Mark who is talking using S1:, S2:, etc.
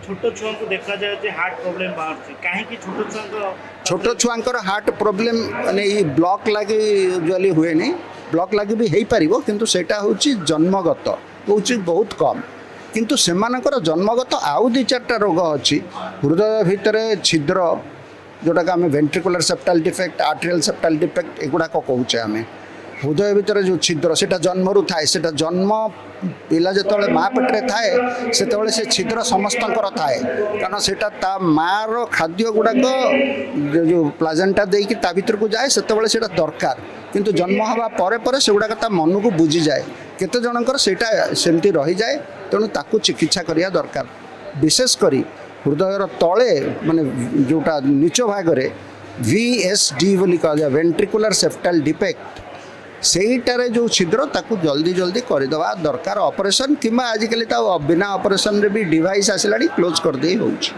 S1: छोट छुआ को देखा जाए जे हार्ट प्रॉब्लम बाहर कहीं
S2: छोट छुआंकर हार्ट प्रोब्लेम माने ब्लॉक लगी यूजुअली हुए नहीं ब्लॉक लगी भी हो पार किंतु सेटा होची जन्मगत होची बहुत कम किंतु सेमानकर जन्मगत आउ दि चार्टा रोग अच्छी हृदय भितर छिद्र जोटा आम वेंट्रिकुलर सेप्टाल डिफेक्ट आर्टेरियल सेप्टाल डिफेक्ट एगुड़ाक कहूचे आम हृदय भितर जो छिद्र से जन्मरू थाए से जन्म पिला जो माँ पेटे थाए से छिद्र समस्तंकर थाए कारण से माँ रो खाद्य गुड़ाक जो प्लाजेंटा देकी ता भीतर को जाए से दरकार किंतु जन्म हवा परे परे से गुड़ाक मन को बुझी जाए केते जनकर सेटा सेमती रही जाए तेणु ताकू चिकित्सा करिया दरकार विशेष करी हृदयर तले माने जोटा नीच भागरे VSD बोली कहा जाए वेंट्रिकुलर सेप्टाल डिफेक्ट सेटारे जो छिद्र ताकू जल्दी जल्दी करदेवा दरकार ऑपरेशन किंबा आजिकल बिना ऑपरेशन रे भी डिवाइस आसला क्लोज कर दे होउछ।